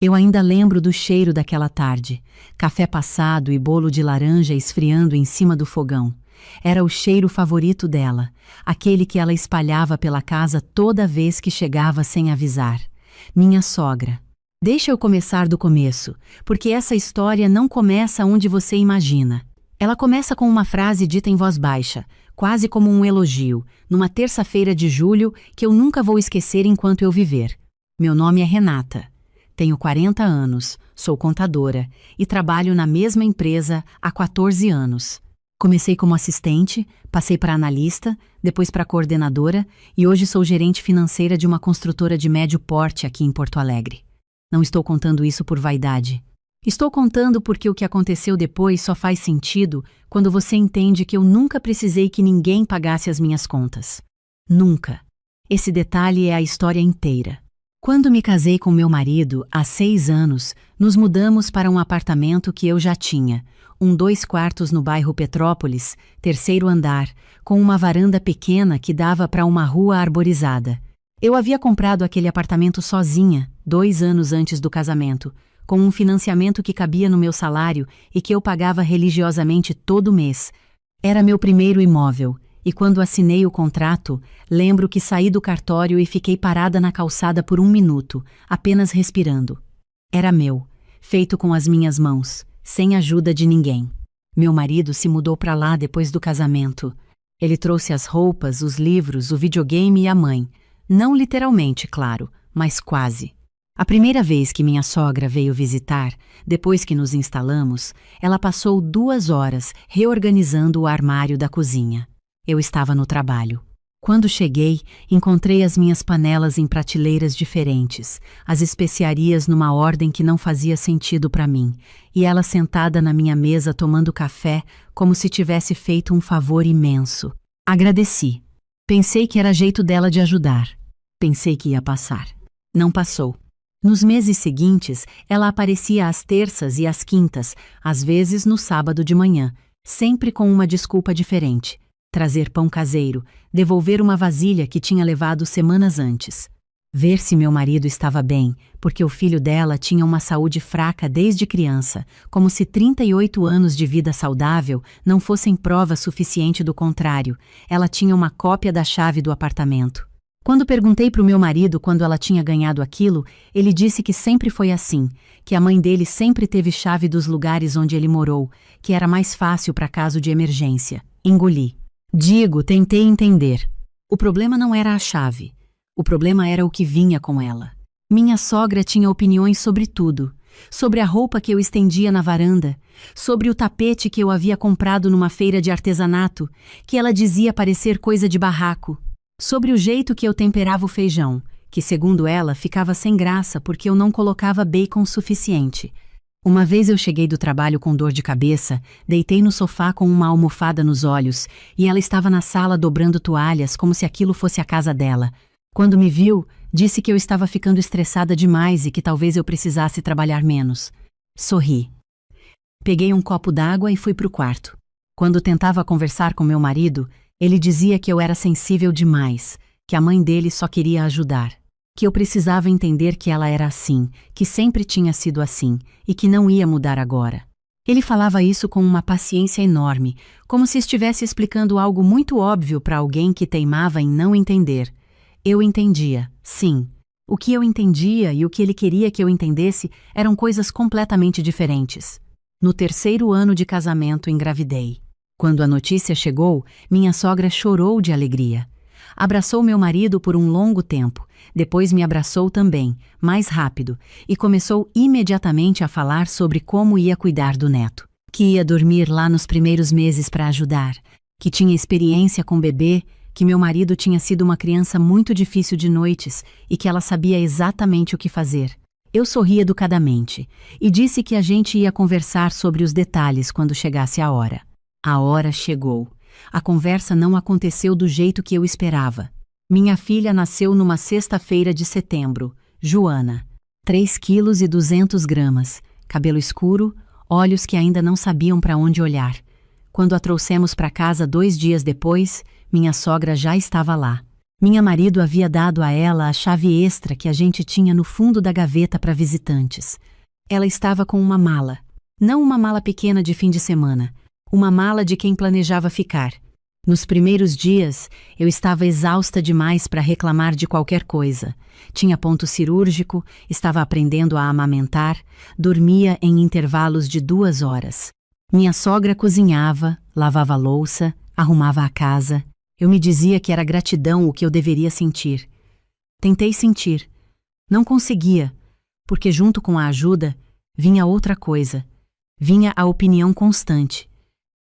Eu ainda lembro do cheiro daquela tarde, café passado e bolo de laranja esfriando em cima do fogão. Era o cheiro favorito dela, aquele que ela espalhava pela casa toda vez que chegava sem avisar. Minha sogra. Deixa eu começar do começo, porque essa história não começa onde você imagina. Ela começa com uma frase dita em voz baixa, quase como um elogio, numa terça-feira de julho que eu nunca vou esquecer enquanto eu viver. Meu nome é Renata. Tenho 40 anos, sou contadora e trabalho na mesma empresa há 14 anos. Comecei como assistente, passei para analista, depois para coordenadora e hoje sou gerente financeira de uma construtora de médio porte aqui em Porto Alegre. Não estou contando isso por vaidade. Estou contando porque o que aconteceu depois só faz sentido quando você entende que eu nunca precisei que ninguém pagasse as minhas contas. Nunca. Esse detalhe é a história inteira. Quando me casei com meu marido, há 6 anos, nos mudamos para um apartamento que eu já tinha, 2 quartos no bairro Petrópolis, 3º andar, com uma varanda pequena que dava para uma rua arborizada. Eu havia comprado aquele apartamento sozinha, 2 anos antes do casamento, com um financiamento que cabia no meu salário e que eu pagava religiosamente todo mês. Era meu primeiro imóvel. E quando assinei o contrato, lembro que saí do cartório e fiquei parada na calçada por 1 minuto, apenas respirando. Era meu, feito com as minhas mãos, sem ajuda de ninguém. Meu marido se mudou para lá depois do casamento. Ele trouxe as roupas, os livros, o videogame e a mãe. Não literalmente, claro, mas quase. A primeira vez que minha sogra veio visitar, depois que nos instalamos, ela passou 2 horas reorganizando o armário da cozinha. Eu estava no trabalho. Quando cheguei, encontrei as minhas panelas em prateleiras diferentes, as especiarias numa ordem que não fazia sentido para mim, e ela sentada na minha mesa tomando café como se tivesse feito um favor imenso. Agradeci. Pensei que era jeito dela de ajudar. Pensei que ia passar. Não passou. Nos meses seguintes, ela aparecia às terças e às quintas, às vezes no sábado de manhã, sempre com uma desculpa diferente. Trazer pão caseiro, devolver uma vasilha que tinha levado semanas antes. Ver se meu marido estava bem, porque o filho dela tinha uma saúde fraca desde criança, como se 38 anos de vida saudável não fossem prova suficiente do contrário. Ela tinha uma cópia da chave do apartamento. Quando perguntei para o meu marido quando ela tinha ganhado aquilo, ele disse que sempre foi assim, que a mãe dele sempre teve chave dos lugares onde ele morou, que era mais fácil para caso de emergência. Engoli. Tentei entender. O problema não era a chave. O problema era o que vinha com ela. Minha sogra tinha opiniões sobre tudo. Sobre a roupa que eu estendia na varanda, sobre o tapete que eu havia comprado numa feira de artesanato, que ela dizia parecer coisa de barraco. Sobre o jeito que eu temperava o feijão, que segundo ela ficava sem graça porque eu não colocava bacon suficiente. Uma vez eu cheguei do trabalho com dor de cabeça, deitei no sofá com uma almofada nos olhos e ela estava na sala dobrando toalhas como se aquilo fosse a casa dela. Quando me viu, disse que eu estava ficando estressada demais e que talvez eu precisasse trabalhar menos. Sorri. Peguei um copo d'água e fui pro quarto. Quando tentava conversar com meu marido, ele dizia que eu era sensível demais, que a mãe dele só queria ajudar. Que eu precisava entender que ela era assim, que sempre tinha sido assim, e que não ia mudar agora. Ele falava isso com uma paciência enorme, como se estivesse explicando algo muito óbvio para alguém que teimava em não entender. Eu entendia, sim. O que eu entendia e o que ele queria que eu entendesse eram coisas completamente diferentes. No 3º ano de casamento, engravidei. Quando a notícia chegou, minha sogra chorou de alegria. Abraçou meu marido por um longo tempo, depois me abraçou também, mais rápido, e começou imediatamente a falar sobre como ia cuidar do neto, que ia dormir lá nos primeiros meses para ajudar, que tinha experiência com bebê, que meu marido tinha sido uma criança muito difícil de noites e que ela sabia exatamente o que fazer. Eu sorri educadamente e disse que a gente ia conversar sobre os detalhes quando chegasse a hora. A hora chegou. A conversa não aconteceu do jeito que eu esperava. Minha filha nasceu numa sexta-feira de setembro, Joana. 3,2 kg, cabelo escuro, olhos que ainda não sabiam para onde olhar. Quando a trouxemos para casa 2 dias depois, minha sogra já estava lá. Minha marido havia dado a ela a chave extra que a gente tinha no fundo da gaveta para visitantes. Ela estava com uma mala. Não uma mala pequena de fim de semana. Uma mala de quem planejava ficar. Nos primeiros dias, eu estava exausta demais para reclamar de qualquer coisa. Tinha ponto cirúrgico, estava aprendendo a amamentar, dormia em intervalos de 2 horas. Minha sogra cozinhava, lavava a louça, arrumava a casa. Eu me dizia que era gratidão o que eu deveria sentir. Tentei sentir. Não conseguia, porque junto com a ajuda, vinha outra coisa. Vinha a opinião constante,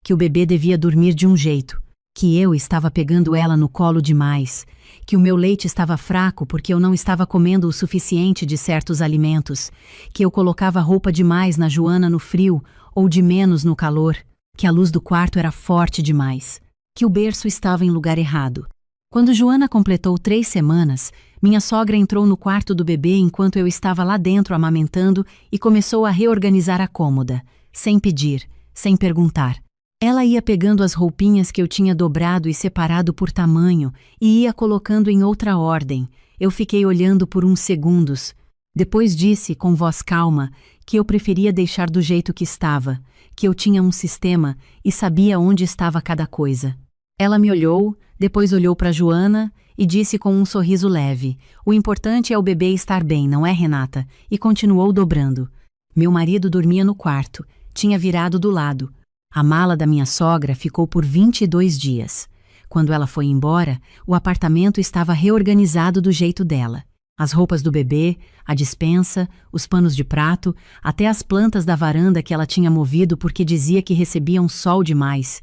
que o bebê devia dormir de um jeito, que eu estava pegando ela no colo demais, que o meu leite estava fraco porque eu não estava comendo o suficiente de certos alimentos, que eu colocava roupa demais na Joana no frio ou de menos no calor, que a luz do quarto era forte demais, que o berço estava em lugar errado. Quando Joana completou 3 semanas, minha sogra entrou no quarto do bebê enquanto eu estava lá dentro amamentando e começou a reorganizar a cômoda, sem pedir, sem perguntar. Ela ia pegando as roupinhas que eu tinha dobrado e separado por tamanho e ia colocando em outra ordem. Eu fiquei olhando por uns segundos. Depois disse, com voz calma, que eu preferia deixar do jeito que estava, que eu tinha um sistema e sabia onde estava cada coisa. Ela me olhou, depois olhou para Joana e disse com um sorriso leve: "O importante é o bebê estar bem, não é, Renata?" E continuou dobrando. Meu marido dormia no quarto, tinha virado do lado. A mala da minha sogra ficou por 22 dias. Quando ela foi embora, o apartamento estava reorganizado do jeito dela. As roupas do bebê, a despensa, os panos de prato, até as plantas da varanda que ela tinha movido porque dizia que recebiam sol demais.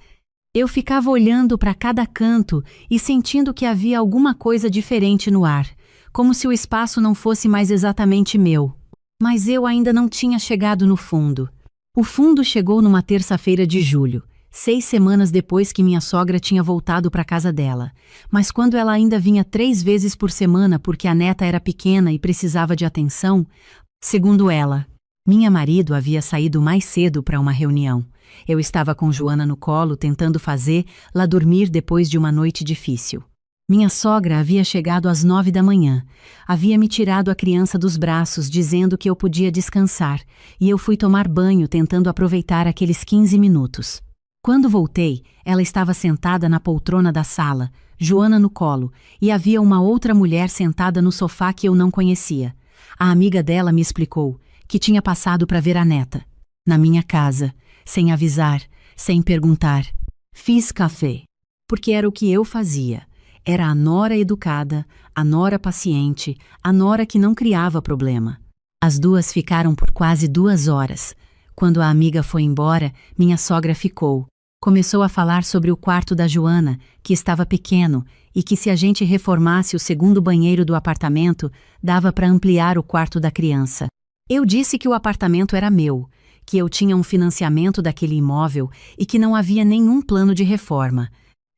Eu ficava olhando para cada canto e sentindo que havia alguma coisa diferente no ar, como se o espaço não fosse mais exatamente meu. Mas eu ainda não tinha chegado no fundo. O fundo chegou numa terça-feira de julho, 6 semanas depois que minha sogra tinha voltado para a casa dela. Mas quando ela ainda vinha 3 vezes por semana porque a neta era pequena e precisava de atenção, segundo ela, minha marido havia saído mais cedo para uma reunião. Eu estava com Joana no colo tentando fazê-la dormir depois de uma noite difícil. Minha sogra havia chegado às 9 da manhã. Havia me tirado a criança dos braços, dizendo que eu podia descansar, e eu fui tomar banho tentando aproveitar aqueles 15 minutos. Quando voltei, ela estava sentada na poltrona da sala, Joana no colo, e havia uma outra mulher sentada no sofá que eu não conhecia. A amiga dela me explicou que tinha passado para ver a neta. Na minha casa, sem avisar, sem perguntar. Fiz café, porque era o que eu fazia. Era a nora educada, a nora paciente, a nora que não criava problema. As duas ficaram por quase 2 horas. Quando a amiga foi embora, minha sogra ficou. Começou a falar sobre o quarto da Joana, que estava pequeno, e que se a gente reformasse o segundo banheiro do apartamento, dava para ampliar o quarto da criança. Eu disse que o apartamento era meu, que eu tinha um financiamento daquele imóvel e que não havia nenhum plano de reforma.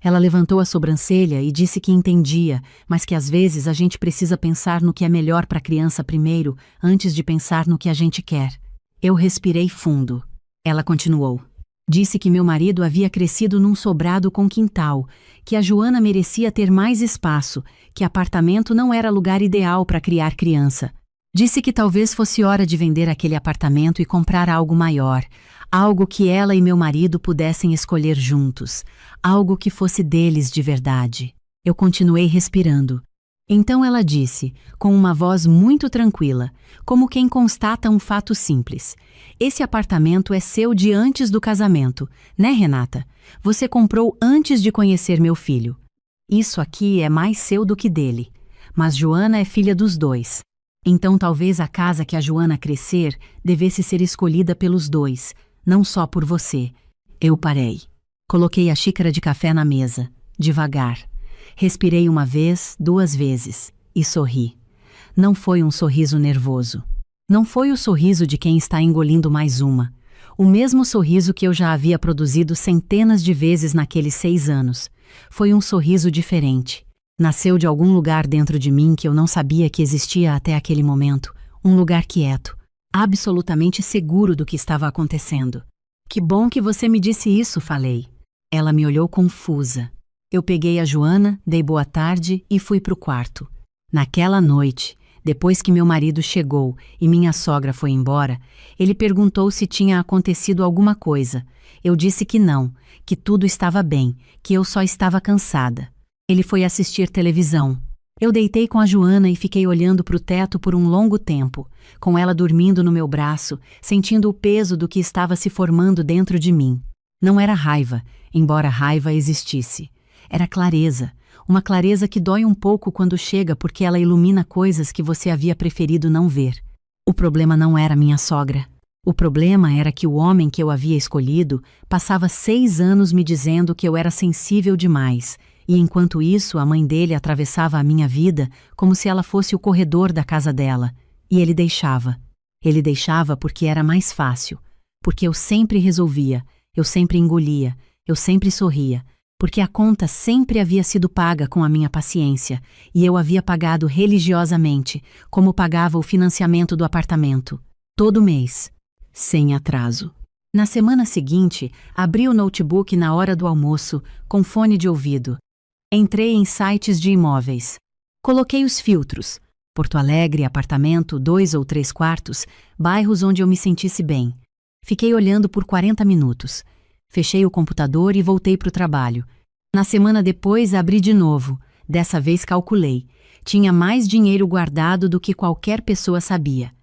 Ela levantou a sobrancelha e disse que entendia, mas que às vezes a gente precisa pensar no que é melhor para a criança primeiro, antes de pensar no que a gente quer. Eu respirei fundo. Ela continuou. Disse que meu marido havia crescido num sobrado com quintal, que a Joana merecia ter mais espaço, que apartamento não era lugar ideal para criar criança. Disse que talvez fosse hora de vender aquele apartamento e comprar algo maior, algo que ela e meu marido pudessem escolher juntos, algo que fosse deles de verdade. Eu continuei respirando. Então ela disse, com uma voz muito tranquila, como quem constata um fato simples: "Esse apartamento é seu de antes do casamento, né, Renata? Você comprou antes de conhecer meu filho. Isso aqui é mais seu do que dele, mas Joana é filha dos dois. Então talvez a casa que a Joana crescer devesse ser escolhida pelos dois, não só por você." Eu parei. Coloquei a xícara de café na mesa, devagar. Respirei 1 vez, 2 vezes, e sorri. Não foi um sorriso nervoso. Não foi o sorriso de quem está engolindo mais uma. O mesmo sorriso que eu já havia produzido centenas de vezes naqueles 6 anos. Foi um sorriso diferente. Nasceu de algum lugar dentro de mim que eu não sabia que existia até aquele momento. Um lugar quieto, absolutamente seguro do que estava acontecendo. "Que bom que você me disse isso", falei. Ela me olhou confusa. Eu peguei a Joana, dei boa tarde e fui pro quarto. Naquela noite, depois que meu marido chegou e minha sogra foi embora, ele perguntou se tinha acontecido alguma coisa. Eu disse que não, que tudo estava bem, que eu só estava cansada. Ele foi assistir televisão. Eu deitei com a Joana e fiquei olhando para o teto por um longo tempo, com ela dormindo no meu braço, sentindo o peso do que estava se formando dentro de mim. Não era raiva, embora raiva existisse. Era clareza, uma clareza que dói um pouco quando chega porque ela ilumina coisas que você havia preferido não ver. O problema não era minha sogra. O problema era que o homem que eu havia escolhido passava 6 anos me dizendo que eu era sensível demais, e enquanto isso a mãe dele atravessava a minha vida como se ela fosse o corredor da casa dela, e ele deixava. Ele deixava porque era mais fácil, porque eu sempre resolvia, eu sempre engolia, eu sempre sorria, porque a conta sempre havia sido paga com a minha paciência, e eu havia pagado religiosamente, como pagava o financiamento do apartamento, todo mês, sem atraso. Na semana seguinte, abri o notebook na hora do almoço, com fone de ouvido. Entrei em sites de imóveis. Coloquei os filtros. Porto Alegre, apartamento, 2 ou 3 quartos, bairros onde eu me sentisse bem. Fiquei olhando por 40 minutos. Fechei o computador e voltei para o trabalho. Na semana depois, abri de novo. Dessa vez calculei. Tinha mais dinheiro guardado do que qualquer pessoa sabia.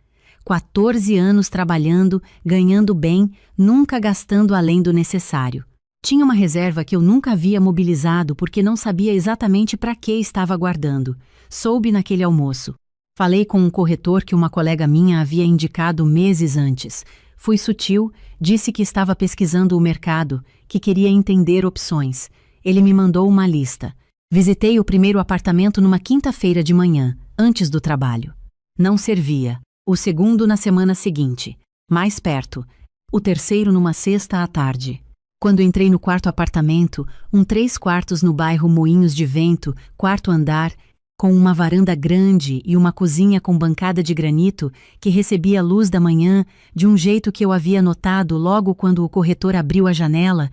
14 anos trabalhando, ganhando bem, nunca gastando além do necessário. Tinha uma reserva que eu nunca havia mobilizado porque não sabia exatamente para que estava guardando. Soube naquele almoço. Falei com um corretor que uma colega minha havia indicado meses antes. Fui sutil, disse que estava pesquisando o mercado, que queria entender opções. Ele me mandou uma lista. Visitei o primeiro apartamento numa quinta-feira de manhã, antes do trabalho. Não servia. O segundo na semana seguinte, mais perto. O terceiro numa sexta à tarde. Quando entrei no quarto apartamento, 3 quartos no bairro Moinhos de Vento, 4º andar, com uma varanda grande e uma cozinha com bancada de granito que recebia a luz da manhã de um jeito que eu havia notado logo quando o corretor abriu a janela,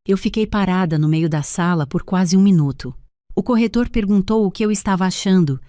eu fiquei parada no meio da sala por quase 1 minuto. O corretor perguntou o que eu estava achando.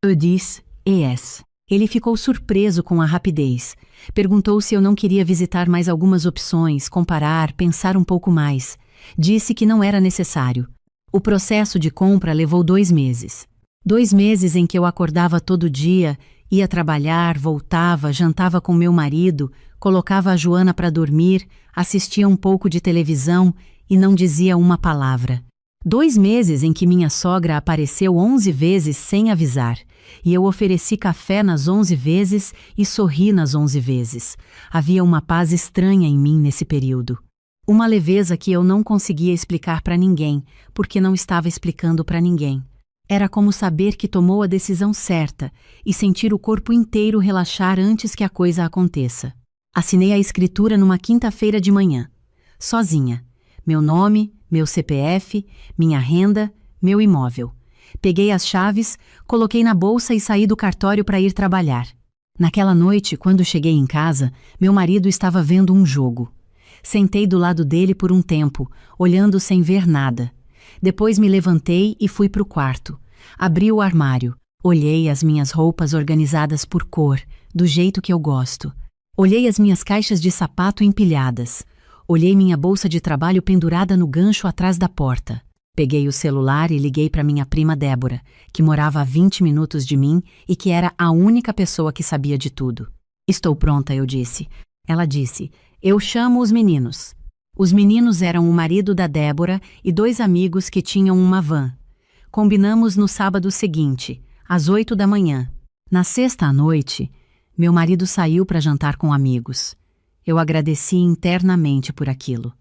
Eu disse, yes. Ele ficou surpreso com a rapidez. Perguntou se eu não queria visitar mais algumas opções, comparar, pensar um pouco mais. Disse que não era necessário. O processo de compra levou 2 meses. 2 meses em que eu acordava todo dia, ia trabalhar, voltava, jantava com meu marido, colocava a Joana para dormir, assistia um pouco de televisão e não dizia uma palavra. 2 meses em que minha sogra apareceu 11 vezes sem avisar, e eu ofereci café nas 11 vezes e sorri nas 11 vezes. Havia uma paz estranha em mim nesse período. Uma leveza que eu não conseguia explicar para ninguém, porque não estava explicando para ninguém. Era como saber que tomou a decisão certa e sentir o corpo inteiro relaxar antes que a coisa aconteça. Assinei a escritura numa quinta-feira de manhã, sozinha. Meu nome, meu CPF, minha renda, meu imóvel. Peguei as chaves, coloquei na bolsa e saí do cartório para ir trabalhar. Naquela noite, quando cheguei em casa, meu marido estava vendo um jogo. Sentei do lado dele por um tempo, olhando sem ver nada. Depois me levantei e fui para o quarto. Abri o armário. Olhei as minhas roupas organizadas por cor, do jeito que eu gosto. Olhei as minhas caixas de sapato empilhadas. Olhei minha bolsa de trabalho pendurada no gancho atrás da porta. Peguei o celular e liguei para minha prima Débora, que morava a 20 minutos de mim e que era a única pessoa que sabia de tudo. Estou pronta, eu disse. Ela disse, eu chamo os meninos. Os meninos eram o marido da Débora e 2 amigos que tinham uma van. Combinamos no sábado seguinte, às 8 da manhã. Na sexta à noite, meu marido saiu para jantar com amigos. Eu agradeci internamente por aquilo.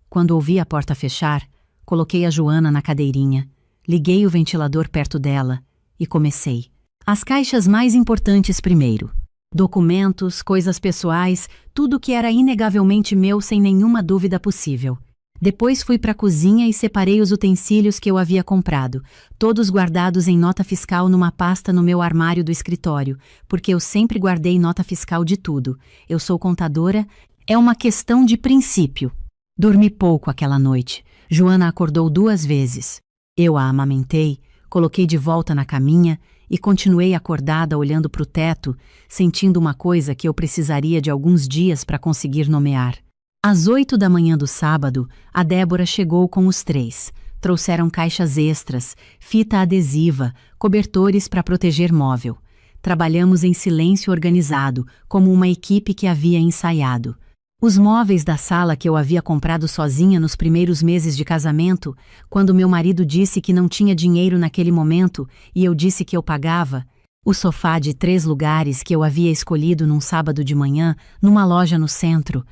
Quando ouvi a porta fechar, coloquei a Joana na cadeirinha, liguei o ventilador perto dela e comecei. As caixas mais importantes primeiro. Documentos, coisas pessoais, tudo que era inegavelmente meu sem nenhuma dúvida possível. Depois fui para a cozinha e separei os utensílios que eu havia comprado, todos guardados em nota fiscal numa pasta no meu armário do escritório, porque eu sempre guardei nota fiscal de tudo. Eu sou contadora, é uma questão de princípio. Dormi pouco aquela noite. Joana acordou 2 vezes. Eu a amamentei, coloquei de volta na caminha e continuei acordada olhando para o teto, sentindo uma coisa que eu precisaria de alguns dias para conseguir nomear. Às 8 da manhã do sábado, a Débora chegou com os 3. Trouxeram caixas extras, fita adesiva, cobertores para proteger móvel. Trabalhamos em silêncio organizado, como uma equipe que havia ensaiado. Os móveis da sala que eu havia comprado sozinha nos primeiros meses de casamento, quando meu marido disse que não tinha dinheiro naquele momento e eu disse que eu pagava, o sofá de 3 lugares que eu havia escolhido num sábado de manhã, numa loja no centro,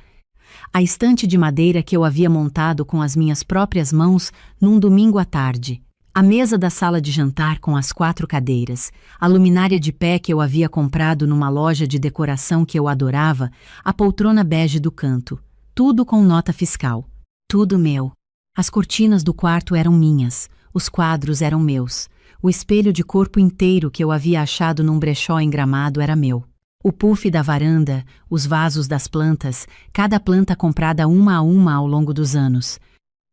a estante de madeira que eu havia montado com as minhas próprias mãos num domingo à tarde, a mesa da sala de jantar com as 4 cadeiras, a luminária de pé que eu havia comprado numa loja de decoração que eu adorava, a poltrona bege do canto. Tudo com nota fiscal. Tudo meu. As cortinas do quarto eram minhas, os quadros eram meus, o espelho de corpo inteiro que eu havia achado num brechó em Gramado era meu. O puff da varanda, os vasos das plantas, cada planta comprada uma a uma ao longo dos anos.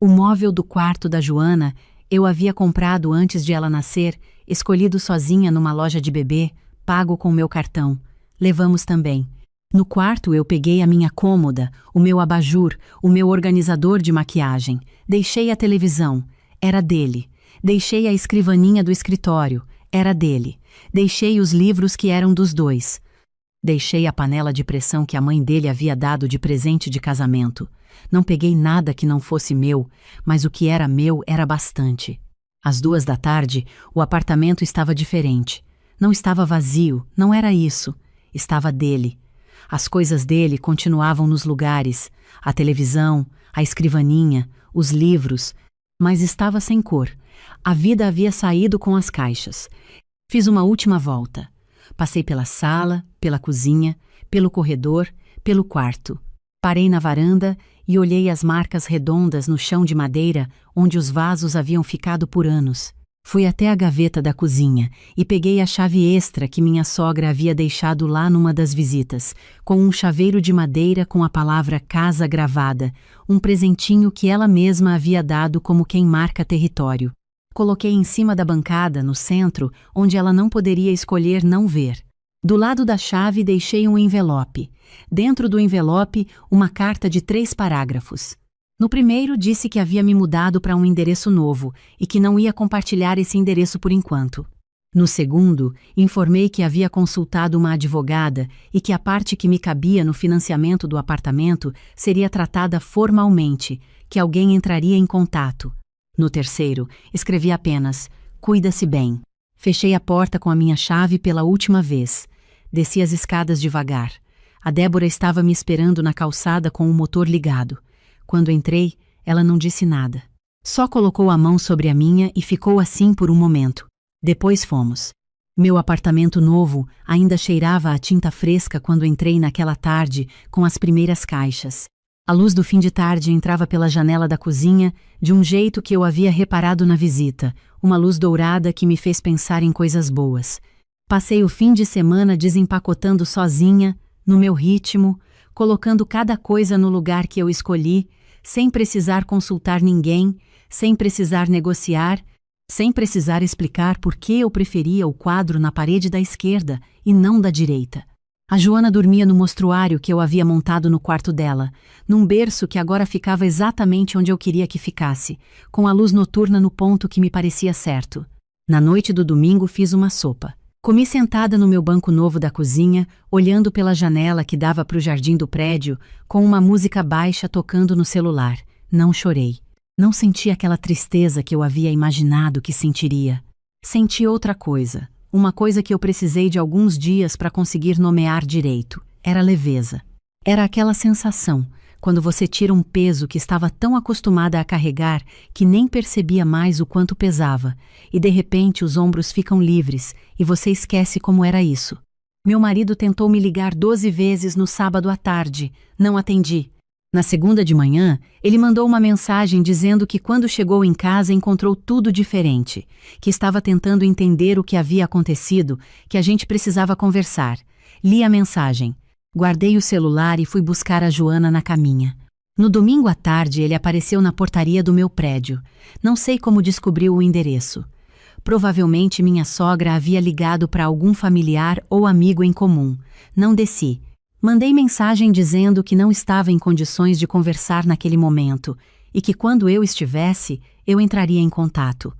O móvel do quarto da Joana eu havia comprado antes de ela nascer, escolhido sozinha numa loja de bebê, pago com meu cartão. Levamos também. No quarto eu peguei a minha cômoda, o meu abajur, o meu organizador de maquiagem. Deixei a televisão. Era dele. Deixei a escrivaninha do escritório. Era dele. Deixei os livros que eram dos 2. Deixei a panela de pressão que a mãe dele havia dado de presente de casamento. Não peguei nada que não fosse meu, mas o que era meu era bastante. Às 2 da tarde, o apartamento estava diferente. Não estava vazio, não era isso. Estava dele. As coisas dele continuavam nos lugares, a televisão, a escrivaninha, os livros, mas estava sem cor. A vida havia saído com as caixas. Fiz uma última volta. Passei pela sala, pela cozinha, pelo corredor, pelo quarto. Parei na varanda e olhei as marcas redondas no chão de madeira onde os vasos haviam ficado por anos. Fui até a gaveta da cozinha e peguei a chave extra que minha sogra havia deixado lá numa das visitas, com um chaveiro de madeira com a palavra casa gravada, um presentinho que ela mesma havia dado como quem marca território. Coloquei em cima da bancada, no centro, onde ela não poderia escolher não ver. Do lado da chave deixei um envelope. Dentro do envelope, uma carta de 3 parágrafos. No primeiro, disse que havia me mudado para um endereço novo e que não ia compartilhar esse endereço por enquanto. No segundo, informei que havia consultado uma advogada e que a parte que me cabia no financiamento do apartamento seria tratada formalmente, que alguém entraria em contato. No terceiro, escrevi apenas: cuida-se bem. Fechei a porta com a minha chave pela última vez. Desci as escadas devagar. A Débora estava me esperando na calçada com o motor ligado. Quando entrei, ela não disse nada. Só colocou a mão sobre a minha e ficou assim por um momento. Depois fomos. Meu apartamento novo ainda cheirava a tinta fresca quando entrei naquela tarde com as primeiras caixas. A luz do fim de tarde entrava pela janela da cozinha de um jeito que eu havia reparado na visita, uma luz dourada que me fez pensar em coisas boas. Passei o fim de semana desempacotando sozinha, no meu ritmo, colocando cada coisa no lugar que eu escolhi, sem precisar consultar ninguém, sem precisar negociar, sem precisar explicar por que eu preferia o quadro na parede da esquerda e não da direita. A Joana dormia no mostruário que eu havia montado no quarto dela, num berço que agora ficava exatamente onde eu queria que ficasse, com a luz noturna no ponto que me parecia certo. Na noite do domingo fiz uma sopa. Comi sentada no meu banco novo da cozinha, olhando pela janela que dava para o jardim do prédio, com uma música baixa tocando no celular. Não chorei. Não senti aquela tristeza que eu havia imaginado que sentiria. Senti outra coisa. Uma coisa que eu precisei de alguns dias para conseguir nomear direito. Era leveza. Era aquela sensação, quando você tira um peso que estava tão acostumada a carregar que nem percebia mais o quanto pesava, e de repente os ombros ficam livres e você esquece como era isso. Meu marido tentou me ligar 12 vezes no sábado à tarde. Não atendi. Na segunda de manhã, ele mandou uma mensagem dizendo que quando chegou em casa encontrou tudo diferente, que estava tentando entender o que havia acontecido, que a gente precisava conversar. Li a mensagem. Guardei o celular e fui buscar a Joana na caminha. No domingo à tarde, ele apareceu na portaria do meu prédio. Não sei como descobriu o endereço. Provavelmente minha sogra havia ligado para algum familiar ou amigo em comum. Não desci. Mandei mensagem dizendo que não estava em condições de conversar naquele momento e que quando eu estivesse, eu entraria em contato.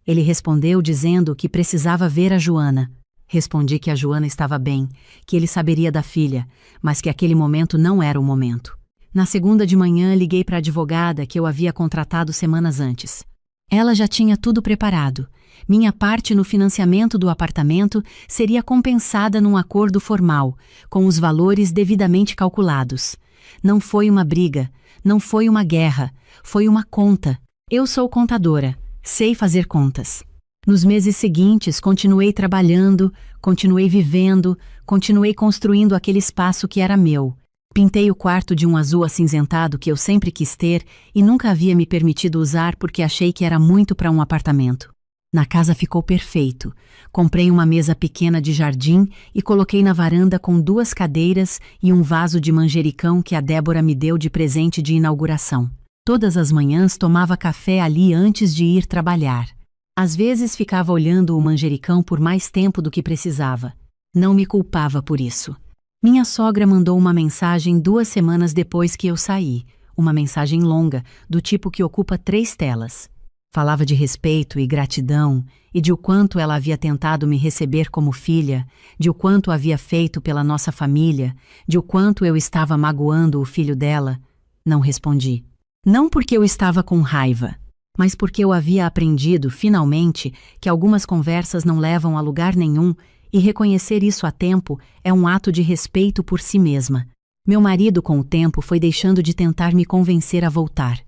Ele respondeu dizendo que precisava ver a Joana. Respondi que a Joana estava bem, que ele saberia da filha, mas que aquele momento não era o momento. Na segunda de manhã, liguei para a advogada que eu havia contratado semanas antes. Ela já tinha tudo preparado. Minha parte no financiamento do apartamento seria compensada num acordo formal, com os valores devidamente calculados. Não foi uma briga, não foi uma guerra, foi uma conta. Eu sou contadora, sei fazer contas. Nos meses seguintes, continuei trabalhando, continuei vivendo, continuei construindo aquele espaço que era meu. Pintei o quarto de um azul acinzentado que eu sempre quis ter e nunca havia me permitido usar porque achei que era muito para um apartamento. Na casa ficou perfeito. Comprei uma mesa pequena de jardim e coloquei na varanda com 2 cadeiras e um vaso de manjericão que a Débora me deu de presente de inauguração. Todas as manhãs tomava café ali antes de ir trabalhar. Às vezes ficava olhando o manjericão por mais tempo do que precisava. Não me culpava por isso. Minha sogra mandou uma mensagem 2 semanas depois que eu saí. Uma mensagem longa, do tipo que ocupa 3 telas. Falava de respeito e gratidão, e de o quanto ela havia tentado me receber como filha, de o quanto havia feito pela nossa família, de o quanto eu estava magoando o filho dela. Não respondi. Não porque eu estava com raiva, mas porque eu havia aprendido, finalmente, que algumas conversas não levam a lugar nenhum, e reconhecer isso a tempo é um ato de respeito por si mesma. Meu marido, com o tempo, foi deixando de tentar me convencer a voltar.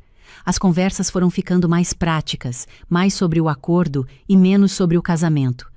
As conversas foram ficando mais práticas, mais sobre o acordo e menos sobre o casamento.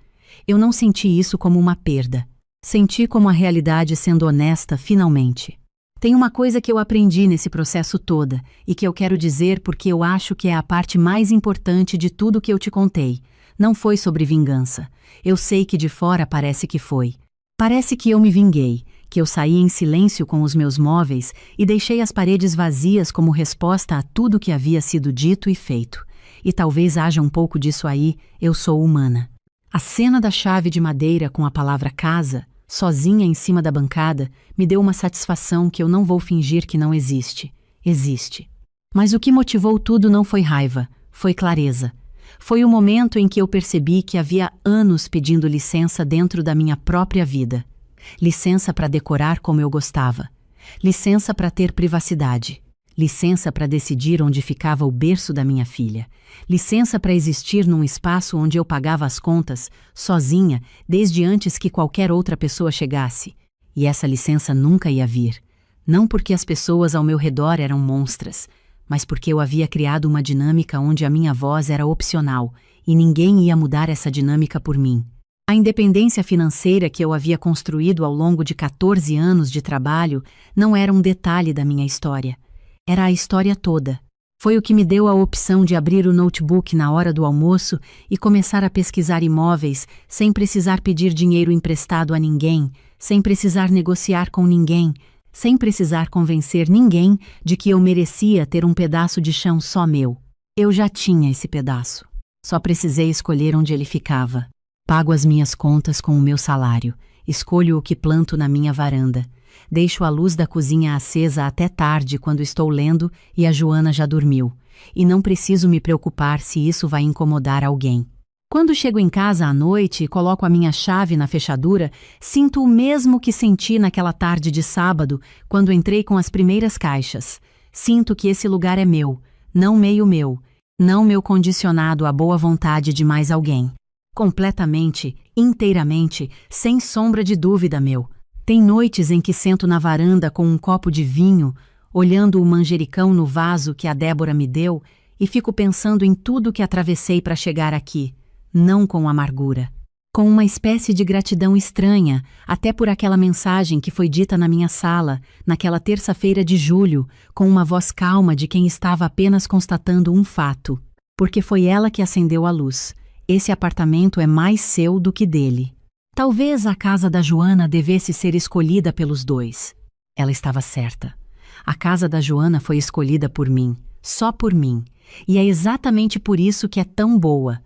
Eu não senti isso como uma perda. Senti como a realidade sendo honesta, finalmente. Tem uma coisa que eu aprendi nesse processo toda e que eu quero dizer porque eu acho que é a parte mais importante de tudo que eu te contei. Não foi sobre vingança. Eu sei que de fora parece que foi. Parece que eu me vinguei, que eu saí em silêncio com os meus móveis e deixei as paredes vazias como resposta a tudo que havia sido dito e feito. E talvez haja um pouco disso aí, eu sou humana. A cena da chave de madeira com a palavra casa, sozinha em cima da bancada, me deu uma satisfação que eu não vou fingir que não existe. Existe. Mas o que motivou tudo não foi raiva, foi clareza. Foi o momento em que eu percebi que havia anos pedindo licença dentro da minha própria vida. Licença para decorar como eu gostava. Licença para ter privacidade. Licença para decidir onde ficava o berço da minha filha. Licença para existir num espaço onde eu pagava as contas, sozinha, desde antes que qualquer outra pessoa chegasse. E essa licença nunca ia vir. Não porque as pessoas ao meu redor eram monstras, mas porque eu havia criado uma dinâmica onde a minha voz era opcional e ninguém ia mudar essa dinâmica por mim. A independência financeira que eu havia construído ao longo de 14 anos de trabalho não era um detalhe da minha história. Era a história toda. Foi o que me deu a opção de abrir o notebook na hora do almoço e começar a pesquisar imóveis sem precisar pedir dinheiro emprestado a ninguém, sem precisar negociar com ninguém, sem precisar convencer ninguém de que eu merecia ter um pedaço de chão só meu. Eu já tinha esse pedaço. Só precisei escolher onde ele ficava. Pago as minhas contas com o meu salário. Escolho o que planto na minha varanda. Deixo a luz da cozinha acesa até tarde quando estou lendo e a Joana já dormiu. E não preciso me preocupar se isso vai incomodar alguém. Quando chego em casa à noite e coloco a minha chave na fechadura, sinto o mesmo que senti naquela tarde de sábado, quando entrei com as primeiras caixas. Sinto que esse lugar é meu, não meio meu, não meu condicionado à boa vontade de mais alguém. Completamente, inteiramente, sem sombra de dúvida meu. Tem noites em que sento na varanda com um copo de vinho, olhando o manjericão no vaso que a Débora me deu e fico pensando em tudo que atravessei para chegar aqui. Não com amargura, com uma espécie de gratidão estranha, até por aquela mensagem que foi dita na minha sala, naquela terça-feira de julho, com uma voz calma de quem estava apenas constatando um fato. Porque foi ela que acendeu a luz. Esse apartamento é mais seu do que dele. Talvez a casa da Joana devesse ser escolhida pelos dois. Ela estava certa. A casa da Joana foi escolhida por mim, só por mim. E é exatamente por isso que é tão boa.